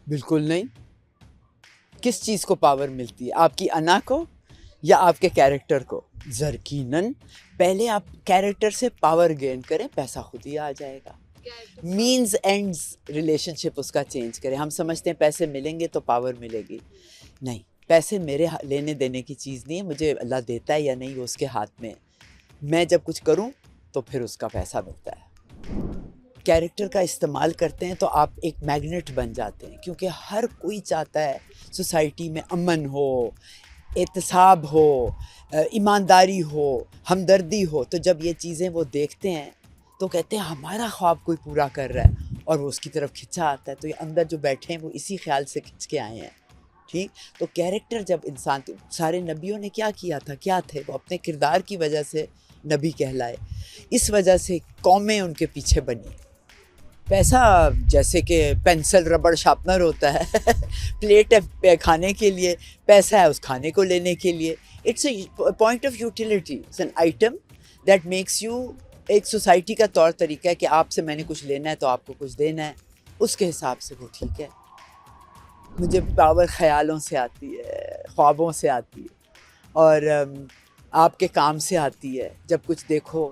بالکل نہیں. کس چیز کو پاور ملتی ہے؟ آپ کی انا کو یا آپ کے کیریکٹر کو؟ یقیناً پہلے آپ کیریکٹر سے پاور گین کریں، پیسہ خود ہی آ جائے گا. مینز اینڈز ریلیشن شپ اس کا چینج کریں. ہم سمجھتے ہیں پیسے ملیں گے تو پاور ملے گی. نہیں، پیسے میرے لینے دینے کی چیز نہیں ہے. مجھے اللہ دیتا ہے یا نہیں وہ اس کے ہاتھ میں ہے. میں جب کچھ کروں تو پھر اس کا پیسہ ملتا ہے. کیریکٹر کا استعمال کرتے ہیں تو آپ ایک میگنیٹ بن جاتے ہیں، کیونکہ ہر کوئی چاہتا ہے سوسائٹی میں امن ہو، احتساب ہو، ایمانداری ہو، ہمدردی ہو. تو جب یہ چیزیں وہ دیکھتے ہیں تو کہتے ہیں ہمارا خواب کوئی پورا کر رہا ہے، اور وہ اس کی طرف کھنچا آتا ہے. تو یہ اندر جو بیٹھے ہیں وہ اسی خیال سے کھنچ کے آئے ہیں. ٹھیک. تو کیریکٹر جب انسان، سارے نبیوں نے کیا کیا تھا، کیا تھے وہ؟ اپنے کردار کی وجہ سے نبی کہلائے. اس وجہ سے قومیں ان کے پیچھے بنی. پیسہ جیسے کہ پینسل ربڑ شارپنر ہوتا ہے پلیٹ ہے کھانے کے لیے، پیسہ ہے اس کھانے کو لینے کے لیے. It's a point of utility, it's an item that makes you. ایک سوسائٹی کا طور طریقہ ہے کہ آپ سے میں نے کچھ لینا ہے تو آپ کو کچھ دینا ہے، اس کے حساب سے وہ ٹھیک ہے. مجھے پاور خیالوں سے آتی ہے، خوابوں سے آتی ہے، اور آپ کے کام سے آتی ہے. جب کچھ دیکھو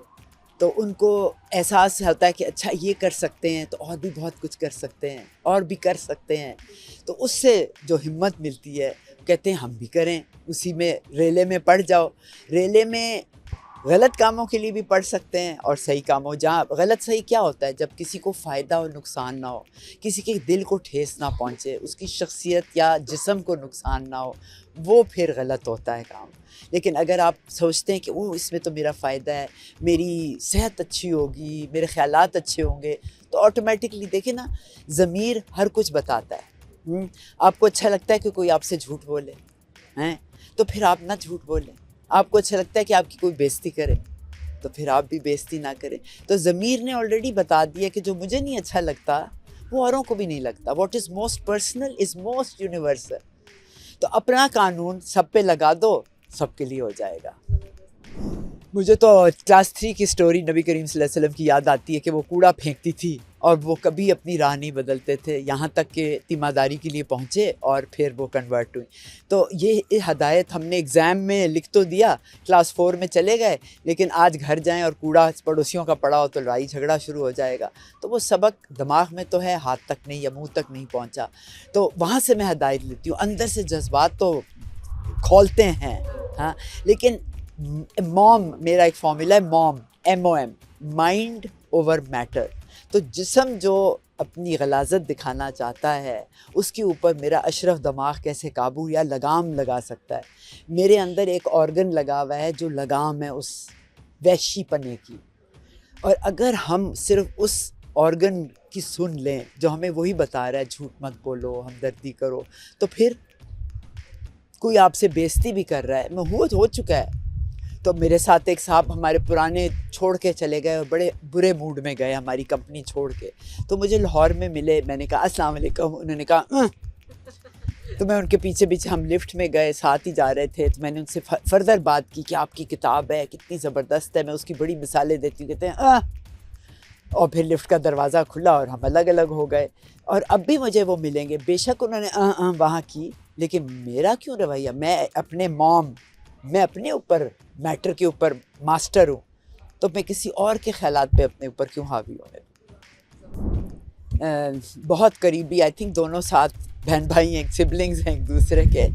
تو ان کو احساس ہوتا ہے کہ اچھا یہ کر سکتے ہیں تو اور بھی بہت کچھ کر سکتے ہیں، اور بھی کر سکتے ہیں. تو اس سے جو ہمت ملتی ہے، کہتے ہیں ہم بھی کریں. اسی میں ریلے میں پڑ جاؤ. ریلے میں غلط کاموں کے لیے بھی پڑھ سکتے ہیں اور صحیح کاموں. جہاں غلط صحیح کیا ہوتا ہے؟ جب کسی کو فائدہ اور نقصان نہ ہو، کسی کے دل کو ٹھیس نہ پہنچے، اس کی شخصیت یا جسم کو نقصان نہ ہو، وہ پھر غلط ہوتا ہے کام. لیکن اگر آپ سوچتے ہیں کہ وہ اس میں تو میرا فائدہ ہے، میری صحت اچھی ہوگی، میرے خیالات اچھے ہوں گے، تو آٹومیٹکلی دیکھیں نا، ضمیر ہر کچھ بتاتا ہے. آپ کو اچھا لگتا ہے کہ کوئی آپ سے جھوٹ بولے ہیں تو پھر آپ نہ جھوٹ بولیں. آپ کو اچھا لگتا ہے کہ آپ کی کوئی بےزتی کرے تو پھر آپ بھی بےزتی نہ کریں. تو ضمیر نے آلریڈی بتا دیا کہ جو مجھے نہیں اچھا لگتا وہ اوروں کو بھی نہیں لگتا. What is most personal is most universal. تو اپنا قانون سب پہ لگا دو، سب کے لیے ہو جائے گا. مجھے تو کلاس 3 کی سٹوری نبی کریم صلی اللہ علیہ وسلم کی یاد آتی ہے کہ وہ کوڑا پھینکتی تھی اور وہ کبھی اپنی راہ نہیں بدلتے تھے، یہاں تک کہ تیمارداری کے لیے پہنچے اور پھر وہ کنورٹ ہوئی. تو یہ ہدایت ہم نے ایگزام میں لکھ تو دیا، کلاس 4 میں چلے گئے، لیکن آج گھر جائیں اور کوڑا پڑوسیوں کا پڑا ہو تو لڑائی جھگڑا شروع ہو جائے گا. تو وہ سبق دماغ میں تو ہے، ہاتھ تک نہیں یا منہ تک نہیں پہنچا. تو وہاں سے میں ہدایت لیتی ہوں. اندر سے جذبات تو کھولتے ہیں ہاں، لیکن موم، میرا ایک فارمولا ہے موم، MOM، مائنڈ اوور میٹر. تو جسم جو اپنی غلاظت دکھانا چاہتا ہے اس کے اوپر میرا اشرف دماغ کیسے قابو یا لگام لگا سکتا ہے. میرے اندر ایک آرگن لگا ہوا ہے جو لگام ہے اس وحشی پنے کی، اور اگر ہم صرف اس آرگن کی سن لیں جو ہمیں وہی بتا رہا ہے جھوٹ مت بولو، ہمدردی کرو، تو پھر کوئی آپ سے بےزتی بھی کر رہا ہے. میں ہو چکا ہے. تو میرے ساتھ ایک صاحب ہمارے پرانے چھوڑ کے چلے گئے اور بڑے برے موڈ میں گئے ہماری کمپنی چھوڑ کے. تو مجھے لاہور میں ملے، میں نے کہا السلام علیکم، انہوں نے کہا تو میں ان کے پیچھے پیچھے، ہم لفٹ میں گئے، ساتھ ہی جا رہے تھے. تو میں نے ان سے فردر بات کی کہ آپ کی کتاب ہے کتنی زبردست ہے، میں اس کی بڑی مثالیں دیتی ہوں. کہتے ہیں اور پھر لفٹ کا دروازہ کھلا اور ہم الگ الگ ہو گئے. اور اب بھی مجھے وہ ملیں گے، بے شک انہوں نے وہاں کی، لیکن میرا کیوں رویہ؟ میں اپنے میں اپنے اوپر میٹر کے اوپر ماسٹر ہوں، تو میں کسی اور کے خیالات پہ اپنے اوپر کیوں حاوی ہونے. بہت قریبی، آئی تھنک دونوں ساتھ بہن بھائی ہیں، سبلنگز ہیں ایک دوسرے کے.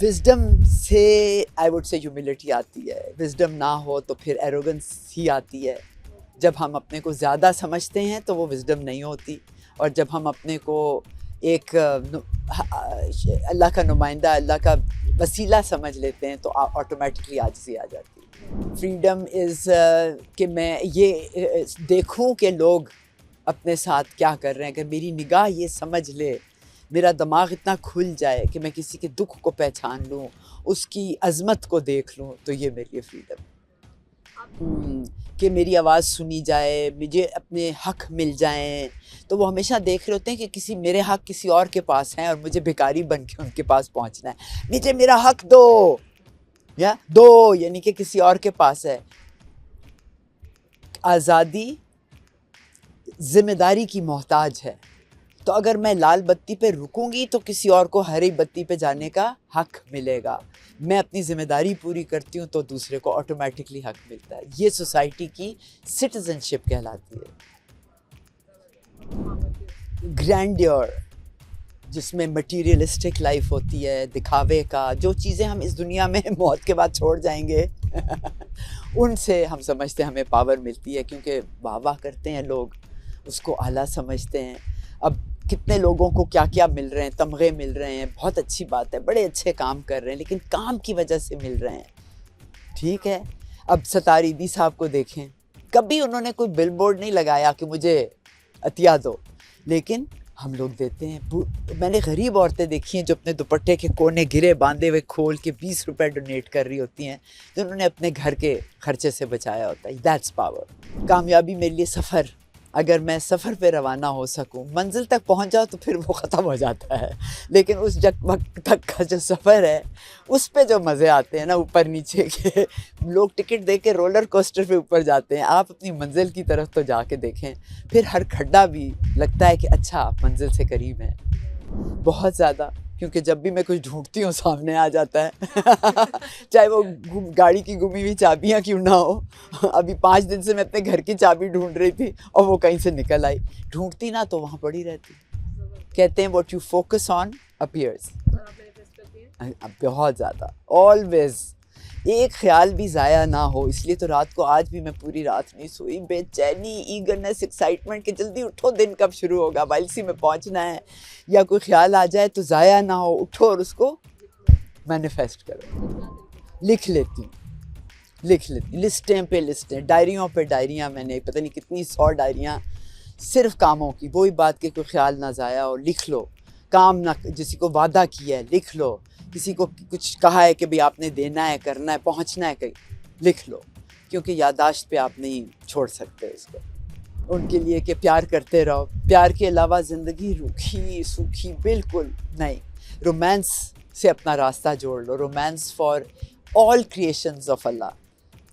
وزڈم سے آئی وڈ سے ہیوملٹی آتی ہے. وزڈم نہ ہو تو پھر ایروگنس ہی آتی ہے. جب ہم اپنے کو زیادہ سمجھتے ہیں تو وہ وزڈم نہیں ہوتی، اور جب ہم اپنے کو ایک اللہ کا نمائندہ، اللہ کا وسیلہ سمجھ لیتے ہیں تو آٹومیٹکلی عاجزی آ جاتی ہے. فریڈم از کہ میں یہ دیکھوں کہ لوگ اپنے ساتھ کیا کر رہے ہیں. اگر میری نگاہ یہ سمجھ لے، میرا دماغ اتنا کھل جائے کہ میں کسی کے دکھ کو پہچان لوں، اس کی عظمت کو دیکھ لوں، تو یہ میری لیے فریڈم ہے. کہ میری آواز سنی جائے، مجھے اپنے حق مل جائیں. تو وہ ہمیشہ دیکھ رہے ہوتے ہیں کہ کسی میرے حق کسی اور کے پاس ہیں اور مجھے بھکاری بن کے ان کے پاس پہنچنا ہے. مجھے میرا حق دو، یا دو، یعنی کہ کسی اور کے پاس ہے. آزادی ذمہ داری کی محتاج ہے. تو اگر میں لال بتی پہ رکوں گی تو کسی اور کو ہری بتی پہ جانے کا حق ملے گا. میں اپنی ذمہ داری پوری کرتی ہوں تو دوسرے کو آٹومیٹکلی حق ملتا ہے. یہ سوسائٹی کی سٹیزن شپ کہلاتی ہے. گرینڈیور جس میں مٹیریلسٹک لائف ہوتی ہے, دکھاوے کا, جو چیزیں ہم اس دنیا میں موت کے بعد چھوڑ جائیں گے ان سے ہم سمجھتے ہیں ہمیں پاور ملتی ہے, کیونکہ واہ واہ کرتے ہیں لوگ, اس کو اعلیٰ سمجھتے ہیں. اب کتنے لوگوں کو کیا کیا مل رہے ہیں, تمغے مل رہے ہیں, بہت اچھی بات ہے, بڑے اچھے کام کر رہے ہیں, لیکن کام کی وجہ سے مل رہے ہیں. ٹھیک ہے, اب ستار ایدھی صاحب کو دیکھیں, کبھی انہوں نے کوئی بل بورڈ نہیں لگایا کہ مجھے عطیہ دو, لیکن ہم لوگ دیتے ہیں. میں نے غریب عورتیں دیکھی ہیں جو اپنے دوپٹے کے کونے گرے باندھے ہوئے کھول کے 20 روپے ڈونیٹ کر رہی ہوتی ہیں, جو انہوں نے اپنے گھر کے خرچے سے بچایا ہوتا ہے. That's power. کامیابی میرے لیے سفر, اگر میں سفر پہ روانہ ہو سکوں, منزل تک پہنچ جاؤ تو پھر وہ ختم ہو جاتا ہے, لیکن اس وقت تک کا جو سفر ہے اس پہ جو مزے آتے ہیں نا, اوپر نیچے کے, لوگ ٹکٹ دے کے رولر کوسٹر پہ اوپر جاتے ہیں, آپ اپنی منزل کی طرف تو جا کے دیکھیں, پھر ہر کھڈا بھی لگتا ہے کہ اچھا آپ منزل سے قریب ہیں. بہت زیادہ, کیونکہ جب بھی میں کچھ ڈھونڈتی ہوں سامنے آ جاتا ہے چاہے وہ گاڑی کی گمی ہوئی چابیاں کیوں نہ ہو. ابھی 5 دن سے میں اپنے گھر کی چابی ڈھونڈ رہی تھی اور وہ کہیں سے نکل آئی. ڈھونڈتی نا تو وہاں پڑی رہتی. کہتے ہیں what you focus on appears. بہت زیادہ, آلویز. ایک خیال بھی ضائع نہ ہو, اس لیے تو رات کو آج بھی میں پوری رات نہیں سوئی. بے چینی, ایگرنس, ایکسائٹمنٹ کہ جلدی اٹھو, دن کب شروع ہوگا, وائلسی میں پہنچنا ہے, یا کوئی خیال آ جائے تو ضائع نہ ہو, اٹھو اور اس کو مینیفیسٹ کرو. لکھ لیتی لسٹیں پہ لسٹیں, ڈائریوں پہ ڈائریاں. میں نے پتہ نہیں کتنی 100 ڈائریاں صرف کاموں کی. وہی بات کہ کوئی خیال نہ ضائع ہو, لکھ لو. کام نہ, جسی کو وعدہ کیا ہے لکھ لو, کسی کو کچھ کہا ہے کہ بھئی آپ نے دینا ہے, کرنا ہے, پہنچنا ہے کہیں, لکھ لو, کیونکہ یادداشت پہ آپ نہیں چھوڑ سکتے اس کو. ان کے لیے کہ پیار کرتے رہو, پیار کے علاوہ زندگی روکھی سوکھی بالکل نہیں. رومانس سے اپنا راستہ جوڑ لو. Romance for all creations of اللہ,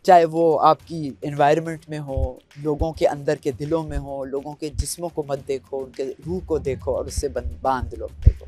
چاہے وہ آپ کی انوائرمنٹ میں ہو, لوگوں کے اندر کے دلوں میں ہو, لوگوں کے جسموں کو مت دیکھو, ان کے روح کو دیکھو اور اس سے باندھ لو اپنے کو.